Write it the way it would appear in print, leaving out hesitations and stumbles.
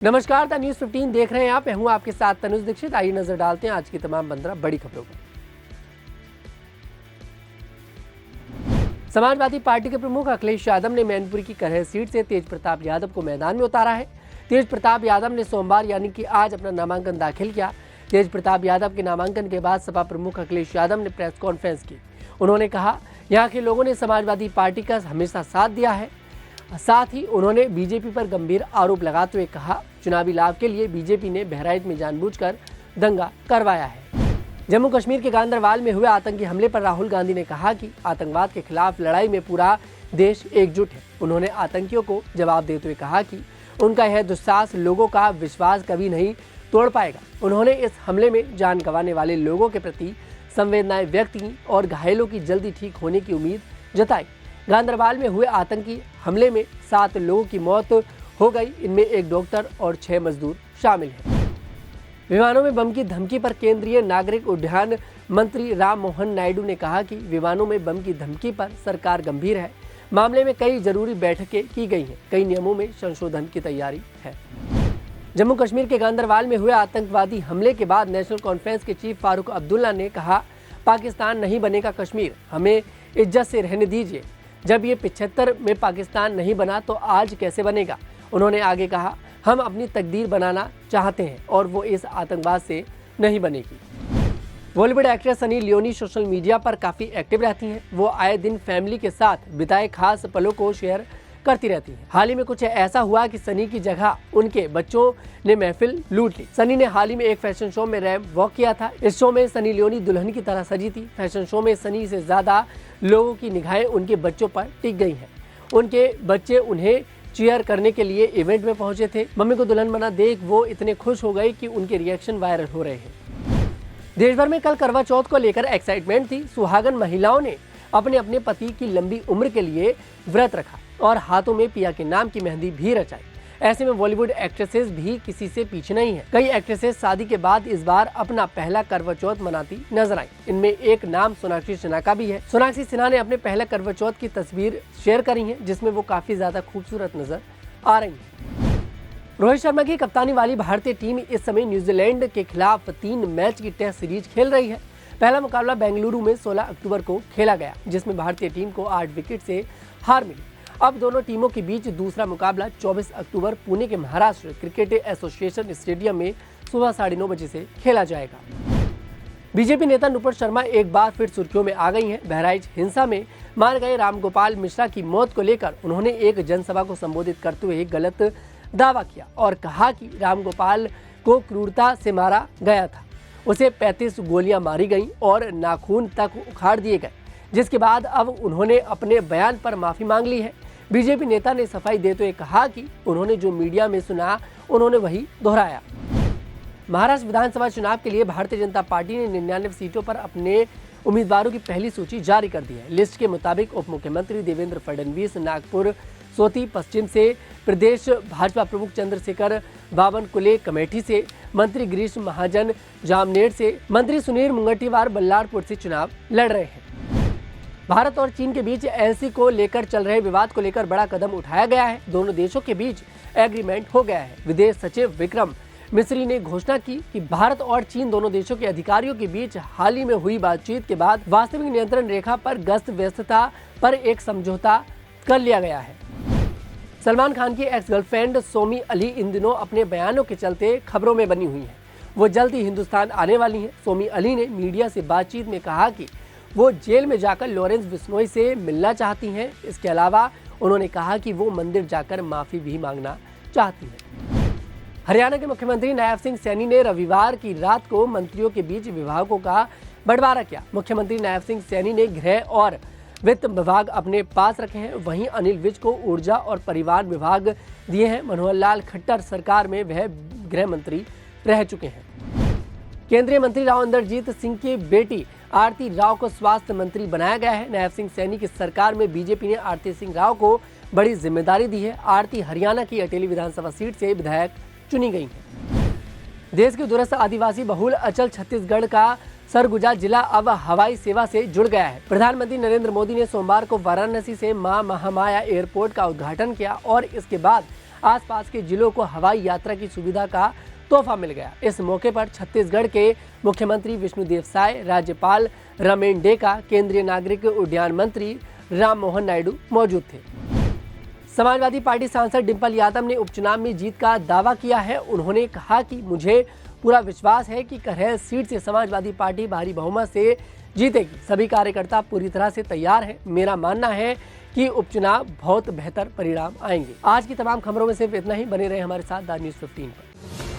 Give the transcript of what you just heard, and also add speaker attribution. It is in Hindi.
Speaker 1: नमस्कार, द न्यूज़ 15 देख रहे हैं आप। मैं हूं आपके साथ तनुज दीक्षित। आइए नजर डालते हैं आज की तमाम 15 बड़ी खबरों पर। समाजवादी पार्टी के प्रमुख अखिलेश यादव ने मैनपुरी की करह सीट से तेज प्रताप यादव को मैदान में उतारा है। तेज प्रताप यादव ने सोमवार यानी कि आज अपना नामांकन दाखिल किया। तेज प्रताप यादव के नामांकन के बाद सपा प्रमुख अखिलेश यादव ने प्रेस कॉन्फ्रेंस की। उन्होंने कहा, यहाँ के लोगों ने समाजवादी पार्टी का हमेशा साथ दिया है। साथ ही उन्होंने बीजेपी पर गंभीर आरोप लगाते हुए कहा, चुनावी लाभ के लिए बीजेपी ने बहराइच में जानबूझकर दंगा करवाया है। जम्मू कश्मीर के गांदरबल में हुए आतंकी हमले पर राहुल गांधी ने कहा कि आतंकवाद के खिलाफ लड़ाई में पूरा देश एकजुट है। उन्होंने आतंकियों को जवाब देते हुए कहा कि उनका यह दुस्साहस लोगों का विश्वास कभी नहीं तोड़ पाएगा। उन्होंने इस हमले में जान गंवाने वाले लोगों के प्रति संवेदनाएं व्यक्त की और घायलों की जल्दी ठीक होने की उम्मीद जताई। गांदरबल में हुए आतंकी हमले में 7 लोगों की मौत हो गई। इनमें एक डॉक्टर और 6 मजदूर शामिल हैं। विमानों में बम की धमकी पर केंद्रीय नागरिक उड्डयन मंत्री राम मोहन नायडू ने कहा कि विमानों में बम की धमकी पर सरकार गंभीर है। मामले में कई जरूरी बैठकें की गई हैं। कई नियमों में संशोधन की तैयारी है। जम्मू कश्मीर के गांदरबल में हुए आतंकवादी हमले के बाद नेशनल कॉन्फ्रेंस के चीफ फारूक अब्दुल्ला ने कहा, पाकिस्तान नहीं बनेगा कश्मीर, हमें इज्जत से रहने दीजिए। जब ये 75 में पाकिस्तान नहीं बना तो आज कैसे बनेगा। उन्होंने आगे कहा, हम अपनी तकदीर बनाना चाहते हैं और वो इस आतंकवाद से नहीं बनेगी। Bollywood actress Sunny Leone social media पर काफ़ी एक्टिव रहती हैं। वो आए दिन फैमिली के साथ बिताए खास पलों को शेयर करती रहती हैं। हाल ही में कुछ ऐसा हुआ कि सनी की जगह उनके बच्चों ने महफिल लूट ली। सनी ने हाल ही में एक फैशन शो में रैंप वॉक किया था। इस शो में सनी लियोनी दुल्हन की तरह सजी थी। फैशन शो में सनी से ज़्यादा लोगों की निगाहें उनके बच्चों पर टिक गई हैं। उनके बच्चे उन्हें चीयर करने के लिए इवेंट में पहुंचे थे। मम्मी को दुल्हन बना देख वो इतने खुश हो गए कि उनके रिएक्शन वायरल हो रहे हैं। देश भर में कल करवा चौथ को लेकर एक्साइटमेंट थी। सुहागन महिलाओं ने अपने अपने पति की लंबी उम्र के लिए व्रत रखा और हाथों में पिया के नाम की मेहंदी भी रचाई। ऐसे में बॉलीवुड एक्ट्रेसेस भी किसी से पीछे नहीं है। कई एक्ट्रेसेस शादी के बाद इस बार अपना पहला करवा चौथ मनाती नजर आई। इनमें एक नाम सोनाक्षी सिन्हा का भी है। सोनाक्षी सिन्हा ने अपने पहले करवा चौथ की तस्वीर शेयर करी है, जिसमें वो काफी ज्यादा खूबसूरत नजर आ रही है। रोहित शर्मा की कप्तानी वाली भारतीय टीम इस समय न्यूजीलैंड के खिलाफ 3 मैच की टेस्ट सीरीज खेल रही है। पहला मुकाबला बेंगलुरु में 16 अक्टूबर को खेला गया, जिसमें भारतीय टीम को 8 विकेट से हार मिली। अब दोनों टीमों के बीच दूसरा मुकाबला 24 अक्टूबर पुणे के महाराष्ट्र क्रिकेट एसोसिएशन स्टेडियम में सुबह 9:30 बजे से खेला जाएगा। बीजेपी नेता नुपुर शर्मा एक बार फिर सुर्खियों में आ गई हैं। बहराइच हिंसा में मारे गए रामगोपाल मिश्रा की मौत को लेकर उन्होंने एक जनसभा को संबोधित करते हुए गलत दावा किया और कहा कि रामगोपाल को क्रूरता से मारा गया था। उसे 35 गोलियां मारी गईं और नाखून तक उखाड़ दिए गए, जिसके बाद अब उन्होंने अपने बयान पर माफी मांग ली है। बीजेपी नेता ने सफाई देते हुए कहा कि उन्होंने जो मीडिया में सुना उन्होंने वही दोहराया। महाराष्ट्र विधानसभा चुनाव के लिए भारतीय जनता पार्टी ने 99 सीटों पर अपने उम्मीदवारों की पहली सूची जारी कर दी है। लिस्ट के मुताबिक उप मुख्यमंत्री देवेंद्र फडणवीस नागपुर सोती पश्चिम से, प्रदेश भाजपा प्रमुख चंद्रशेखर बावनकुले कमेठी से, मंत्री गिरीश महाजन जामनेर से, मंत्री सुनील मुंगटीवार बल्लारपुर से चुनाव लड़ रहे हैं। भारत और चीन के बीच एलसी को लेकर चल रहे विवाद को लेकर बड़ा कदम उठाया गया है। दोनों देशों के बीच एग्रीमेंट हो गया है। विदेश सचिव विक्रम मिस्री ने घोषणा की कि भारत और चीन दोनों देशों के अधिकारियों के बीच हाल ही में हुई बातचीत के बाद वास्तविक नियंत्रण रेखा पर गश्त व्यस्तता पर एक समझौता कर लिया गया है। सलमान खान की एक्स गर्लफ्रेंड सोमी अली इन दिनों अपने बयानों के चलते खबरों में बनी हुई है। वो जल्द ही हिंदुस्तान आने वाली हैं। सोमी अली ने मीडिया से बातचीत में कहा कि वो जेल में जाकर लॉरेंस बिश्नोई से मिलना चाहती हैं। इसके अलावा उन्होंने कहा कि वो मंदिर जाकर माफ़ी भी मांगना चाहती हैं। हरियाणा के मुख्यमंत्री नायब सिंह सैनी ने रविवार की रात को मंत्रियों के बीच विभागों का बंटवारा किया। मुख्यमंत्री नायब सिंह सैनी ने गृह और वित्त विभाग अपने पास रखे हैं। वहीं अनिल विज को ऊर्जा और परिवहन विभाग दिए हैं। मनोहर लाल खट्टर सरकार में वह गृह मंत्री रह चुके हैं। केंद्रीय मंत्री राव इंदरजीत सिंह की बेटी आरती राव को स्वास्थ्य मंत्री बनाया गया है। नायब सिंह सैनी की सरकार में बीजेपी ने आरती सिंह राव को बड़ी जिम्मेदारी दी है। आरती हरियाणा की अटेली विधानसभा सीट से विधायक चुनी गई है। देश के दूरस्थ आदिवासी बहुल अचल छत्तीसगढ़ का सरगुजा जिला अब हवाई सेवा से जुड़ गया है। प्रधानमंत्री नरेंद्र मोदी ने सोमवार को वाराणसी से मां महामाया एयरपोर्ट का उद्घाटन किया और इसके बाद आसपास के जिलों को हवाई यात्रा की सुविधा का तोहफा मिल गया। इस मौके पर छत्तीसगढ़ के मुख्यमंत्री विष्णुदेव साय, राज्यपाल रमेन डेका, केंद्रीय नागरिक उड्डयन मंत्री राम मोहन नायडू मौजूद थे। समाजवादी पार्टी सांसद डिंपल यादव ने उपचुनाव में जीत का दावा किया है। उन्होंने कहा कि मुझे पूरा विश्वास है कि करहल सीट से समाजवादी पार्टी भारी बहुमत से जीतेगी। सभी कार्यकर्ता पूरी तरह से तैयार हैं। मेरा मानना है कि उपचुनाव बहुत बेहतर परिणाम आएंगे। आज की तमाम खबरों में सिर्फ इतना ही। बने रहे हमारे साथ द न्यूज़ 15 पर।